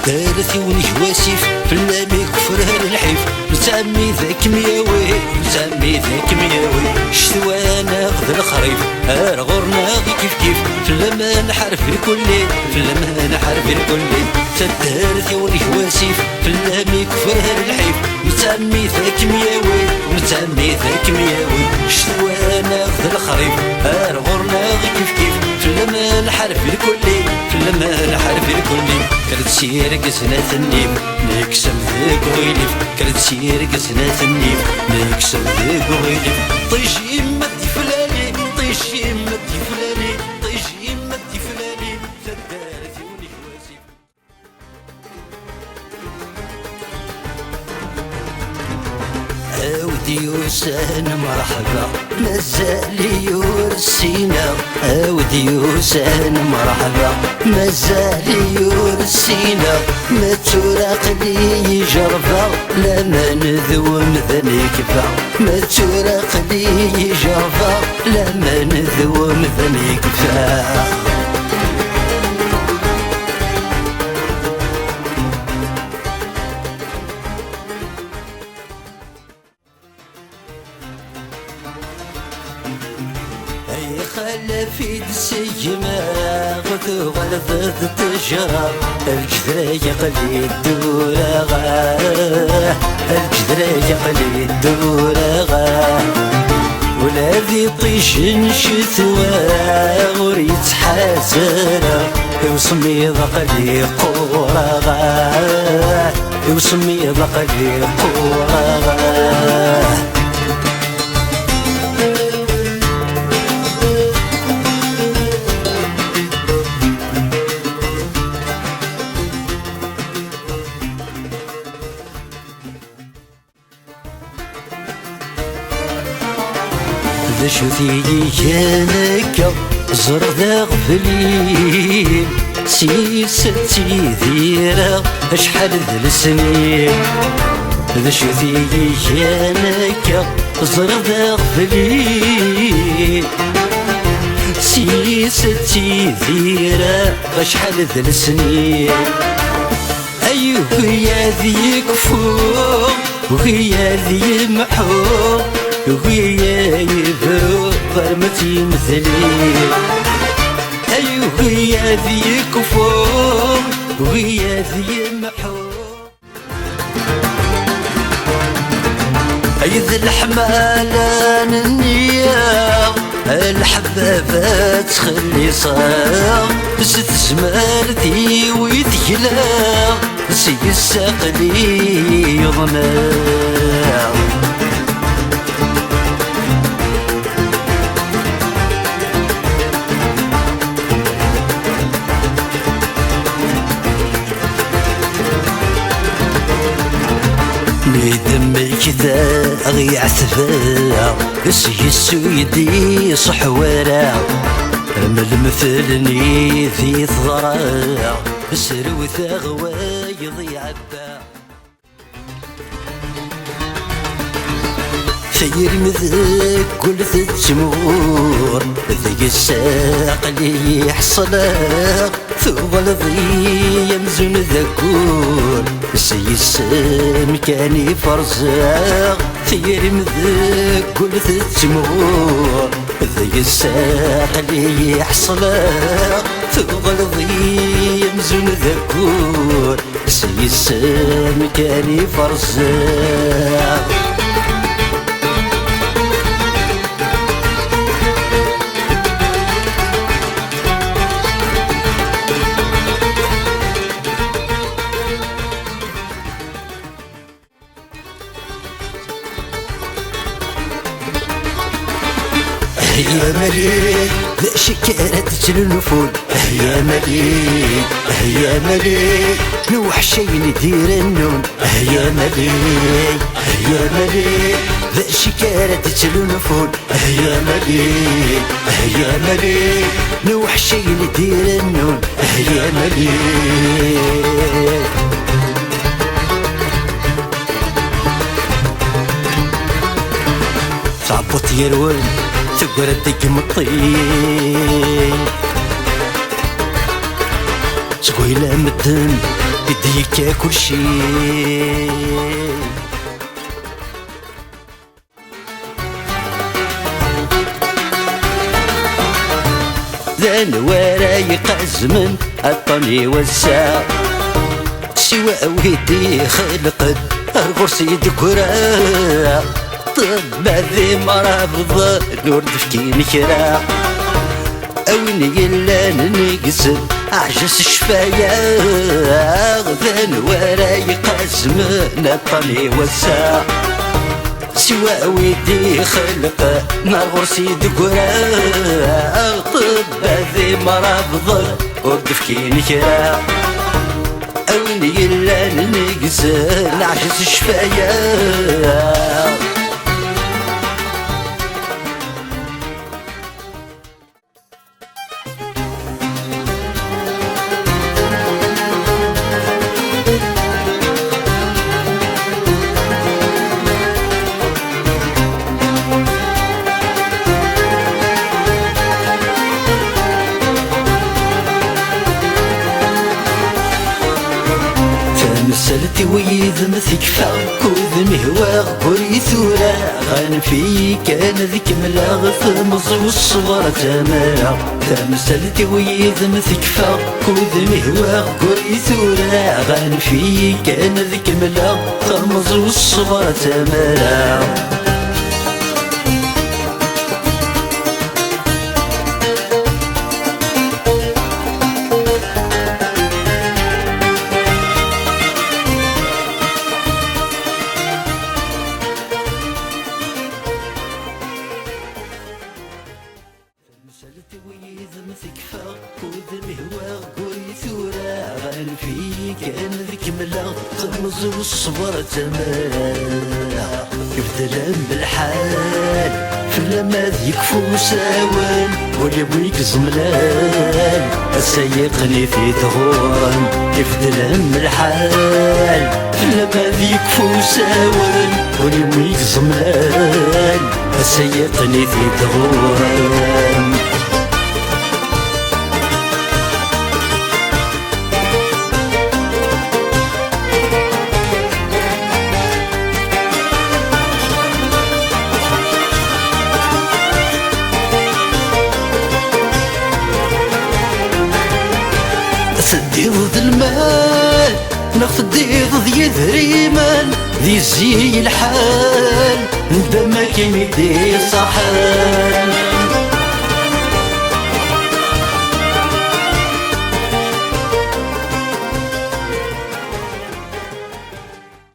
سدارتي ونهواسيف فلا ما يكفرها الحيف نسمي ذاك مياوي نسمي ذاك مياوي شتوانا خذ الخريف غورنا غي كيف كيف فلا ما نحرف الكلي فلا ما نحرف الكلي سدارتي ونهواسيف فلا ما يكفرها الحيف نسمي ذاك مياوي ونسمي ذاك مياوي شتوانا خذ الخريف غورنا غي كيف كيف فلا ما نحرف الكلي فلا ما نحرف الكلي كانت سير قسنا ثنيب نكسب ذاك غيلف كانت سير قسنا ثنيب نكسب ذاك غيلف طيش يمتي فلاني طيش يمتي فلاني طيش يمتي فلاني سدارتي ونهواسيف عودي وسان مرحبا مازال يرسينا عودي وسان مرحبا مازال يرسينا ما تراق لي جربا لا ما نذوم ذني كفا ما تراق لي جربا لا ما نذوم ذني كفا خلفي السجمة غدو غلظت التجرة الجدرة يقلي الدورة الجدرة يقلي الدورة ولادي طيش شتوى وريت حسنة وسمي ضقلي قورة وسمي ضقلي قورة ذا شوثي جانك زرد غفلين سيستي ذيرا اشحال ذا السنين ذا شوثي جانك زرد غفلين سيستي ذيرا اشحال ذا السنين ايوه يا ذي كفور وهي ذي محور ويا يبرو ضرمتي مثلي ايوه يا ذي كفور ويا ذي محور ايذ الحمالة النية الحبابة تخلي صار ست زمارتي ويثكلا سي الساقلي يضنار ندم كذا غي عثفا يسو يدي صحوارا من المثلني ذي ثضرا سرو ثغوى يضيع البا ثير مذاك قلت الجمهور ذي الساق اللي يحصل ثوبل ضي يمزن ذكور سيسان كاني فرزاق ثير مذاك قلت الجمهور ذي الساق اللي يحصل ثوبل ضي يمزن ذكور سيسان كاني فرزاق يا مليك ذا شكارة تجلنفول يا مليك يا مليك نوح شي ندير النون يا مليك يا مليك ذا شكارة تجلنفول يا مليك يا مليك نوح شي ندير النون يا مليك صعبت يروان تقول الدق مطير شويلة مدن بديك كل شي. ذا الوراي قزمن الطني والساع سوى ويدي خلقت الغرسي دكرا طب ذي مرابض نور دفكين كرا أوين يلا نقسم أعجز الشفايا ذا الوراي قزمن الطني والساع سوى ويدي خلق نار غرسي دقرا طب ذي مرابض ودفكين كرا أوين يلا نقزل نعجز الشفايا. مسلتي ويذ مثكفى كوذ مهواغ بري ثورا غان فيك انا ذيك ملاغ ثمز والصغر تمارا مسلتي ويذ مثكفى كوذ مهواغ بري ثورا غان فيك انا ذيك ملاغ ثمز والصغر تمارا. مسلتي ويذ مثكفى كوذ مهواغ قولي ثورا غان فيك انا ذيك ملاغ تمز والصبر تمارا يبدل بالحال في لما يكفو ساوان ولا ويك زملان السيقني في ثغورا يبدل بالحال في لما يكفو ساوان ولا ويك زملان السيقني في ثغورا. سدي ضد المال نخدي ضد يذريمان ذي زي الحال دمك يمدي صحان